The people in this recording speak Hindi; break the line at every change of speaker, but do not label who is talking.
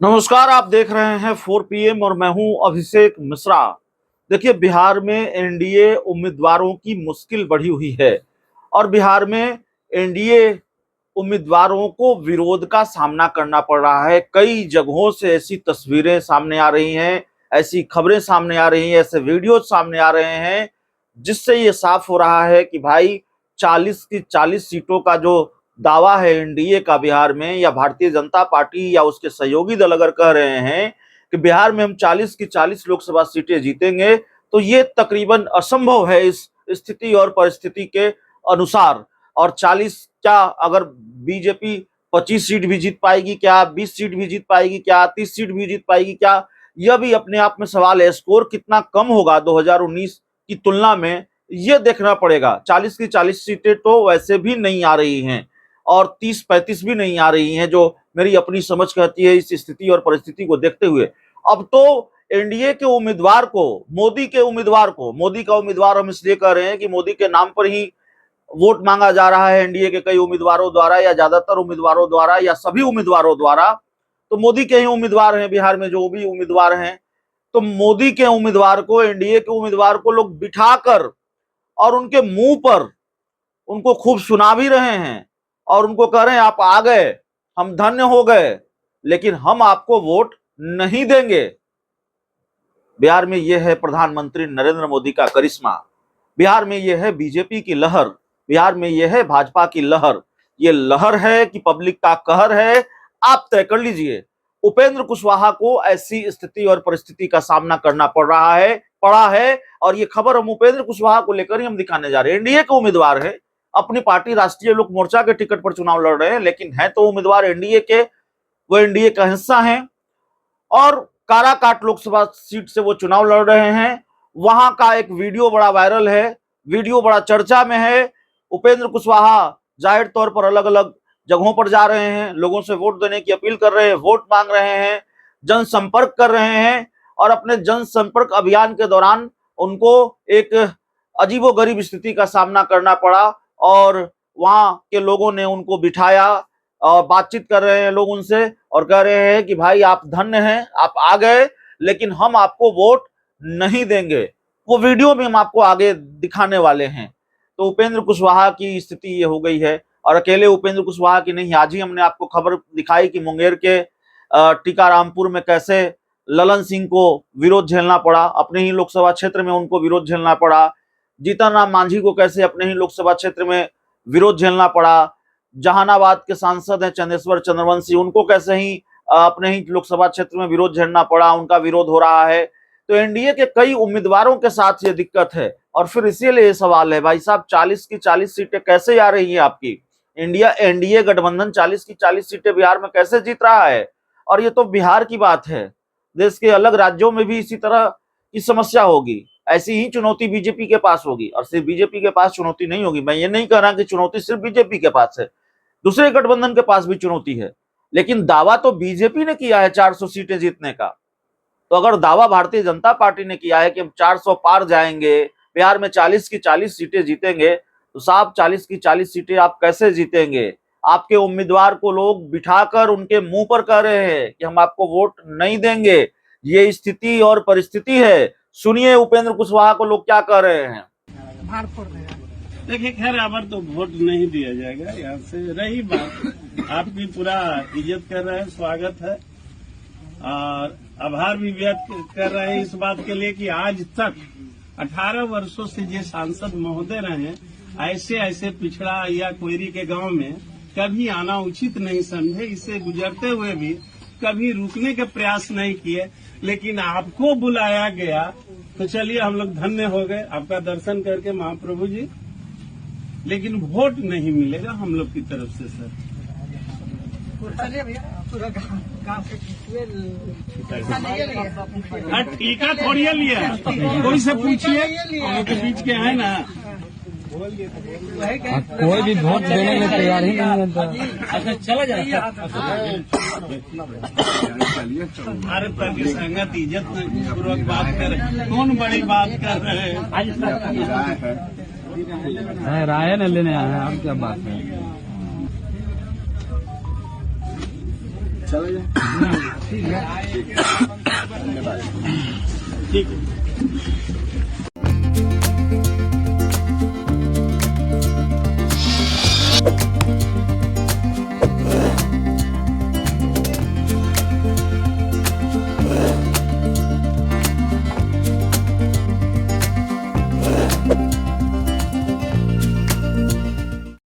नमस्कार, आप देख रहे हैं 4 PM और मैं हूं अभिषेक मिश्रा। देखिए, बिहार में एनडीए उम्मीदवारों की मुश्किल बढ़ी हुई है और बिहार में एनडीए उम्मीदवारों को विरोध का सामना करना पड़ रहा है। कई जगहों से ऐसी तस्वीरें सामने आ रही हैं, ऐसी खबरें सामने आ रही हैं, ऐसे वीडियो सामने आ रहे हैं जिससे ये साफ हो रहा है कि भाई 40 की 40 सीटों का जो दावा है एनडीए का बिहार में, या भारतीय जनता पार्टी या उसके सहयोगी दल अगर कह रहे हैं कि बिहार में हम 40 की 40 लोकसभा सीटें जीतेंगे, तो ये तकरीबन असंभव है इस स्थिति और परिस्थिति के अनुसार। और 40 क्या, अगर बीजेपी 25 सीट भी जीत पाएगी क्या, 20 सीट भी जीत पाएगी क्या, 30 सीट भी जीत पाएगी क्या, यह भी अपने आप में सवाल है। स्कोर कितना कम होगा 2019 की तुलना में, यह देखना पड़ेगा। 40 की 40 सीटें तो वैसे भी नहीं आ रही हैं और 30-35 भी नहीं आ रही हैं, जो मेरी अपनी समझ कहती है इस स्थिति और परिस्थिति को देखते हुए। अब तो एनडीए के उम्मीदवार को, मोदी के उम्मीदवार को, मोदी का उम्मीदवार हम इसलिए कह रहे हैं कि मोदी के नाम पर ही वोट मांगा जा रहा है एनडीए के कई उम्मीदवारों द्वारा, या ज्यादातर उम्मीदवारों द्वारा, या सभी उम्मीदवारों द्वारा। तो मोदी के ही उम्मीदवार हैं बिहार में, जो भी उम्मीदवार हैं। तो मोदी के उम्मीदवार को, एनडीए के उम्मीदवार को लोग बिठाकर और उनके मुंह पर उनको खूब सुना भी रहे हैं और उनको कह रहे हैं आप आ गए, हम धन्य हो गए, लेकिन हम आपको वोट नहीं देंगे। बिहार में यह है प्रधानमंत्री नरेंद्र मोदी का करिश्मा, बिहार में यह है बीजेपी की लहर, बिहार में यह है भाजपा की लहर। ये लहर है कि पब्लिक का कहर है, आप तय कर लीजिए। उपेंद्र कुशवाहा को ऐसी स्थिति और परिस्थिति का सामना करना पड़ा है। और ये खबर हम उपेंद्र कुशवाहा को लेकर ही हम दिखाने जा रहे हैं। एनडीए के उम्मीदवार है, अपनी पार्टी राष्ट्रीय लोक मोर्चा के टिकट पर चुनाव लड़ रहे हैं, लेकिन है तो उम्मीदवार एनडीए के, वो एनडीए का हिस्सा हैं और काराकाट लोकसभा सीट से वो चुनाव लड़ रहे हैं। वहां का एक वीडियो बड़ा वायरल है, वीडियो बड़ा चर्चा में है। उपेंद्र कुशवाहा जाहिर तौर पर अलग अलग जगहों पर जा रहे हैं, लोगों से वोट देने की अपील कर रहे हैं, वोट मांग रहे हैं, जनसंपर्क कर रहे हैं। और अपने जनसंपर्क अभियान के दौरान उनको एक अजीबोगरीब स्थिति का सामना करना पड़ा और वहां के लोगों ने उनको बिठाया और बातचीत कर रहे हैं लोग उनसे और कह रहे हैं कि भाई आप धन्य हैं, आप आ गए, लेकिन हम आपको वोट नहीं देंगे। वो वीडियो भी हम आपको आगे दिखाने वाले हैं। तो उपेंद्र कुशवाहा की स्थिति ये हो गई है। और अकेले उपेंद्र कुशवाहा की नहीं, आज ही हमने आपको खबर दिखाई कि मुंगेर के टीकारामपुर में कैसे ललन सिंह को विरोध झेलना पड़ा, अपने ही लोकसभा क्षेत्र में उनको विरोध झेलना पड़ा। जीतन राम मांझी को कैसे अपने ही लोकसभा क्षेत्र में विरोध झेलना पड़ा। जहानाबाद के सांसद हैं चंदेश्वर चंद्रवंशी, उनको कैसे ही अपने ही लोकसभा क्षेत्र में विरोध झेलना पड़ा, उनका विरोध हो रहा है। तो एनडीए के कई उम्मीदवारों के साथ ये दिक्कत है। और फिर इसीलिए ये सवाल है, भाई साहब 40 की 40 सीटें कैसे आ रही हैं आपकी? एनडीए गठबंधन 40 की 40 सीटें बिहार में कैसे जीत रहा है? और ये तो बिहार की बात है, देश के अलग राज्यों में भी इसी तरह की समस्या होगी, ऐसी ही चुनौती बीजेपी के पास होगी। और सिर्फ बीजेपी के पास चुनौती नहीं होगी, मैं ये नहीं कह रहा कि चुनौती सिर्फ बीजेपी के पास है, दूसरे गठबंधन के पास भी चुनौती है। लेकिन दावा तो बीजेपी ने किया है 400 सीटें जीतने का। तो अगर दावा भारतीय जनता पार्टी ने किया है कि हम 400 पार जाएंगे, बिहार में 40 की 40 सीटें जीतेंगे, तो साहब 40 की 40 सीटें आप कैसे जीतेंगे? आपके उम्मीदवार को लोग बिठाकर उनके मुंह पर कह रहे हैं कि हम आपको वोट नहीं देंगे। ये स्थिति और परिस्थिति है। सुनिए उपेंद्र कुशवाहा को लोग क्या कह रहे हैं।
देखिए, खैर अबर तो वोट नहीं दिया जाएगा। यहाँ से रही बात, आपकी पूरा इज्जत कर रहे हैं, स्वागत है और आभार भी व्यक्त कर रहे हैं इस बात के लिए कि आज तक 18 वर्षों से जो सांसद महोदय रहे, ऐसे ऐसे पिछड़ा या कोयरी के गांव में कभी आना उचित नहीं समझे। इससे गुजरते हुए भी कभी रुकने के प्रयास नहीं किए, लेकिन आपको बुलाया गया तो चलिए हम लोग धन्य हो गए आपका दर्शन करके महाप्रभु जी। लेकिन वोट नहीं मिलेगा हम लोग की तरफ से सर। टीका थोड़ी लिया, कोई से पूछिए, के बीच के है ना,
कोई भी वोट देने में तैयार ही नहीं है।
अच्छा चला जाए भारत पर की संगत इज्जत पूर्वक बात कर, कौन बड़ी बात कर रहे हैं?
राय न लेने आए हैं, अब क्या बात है?
चला जाए।
ठीक है।
ठीक है।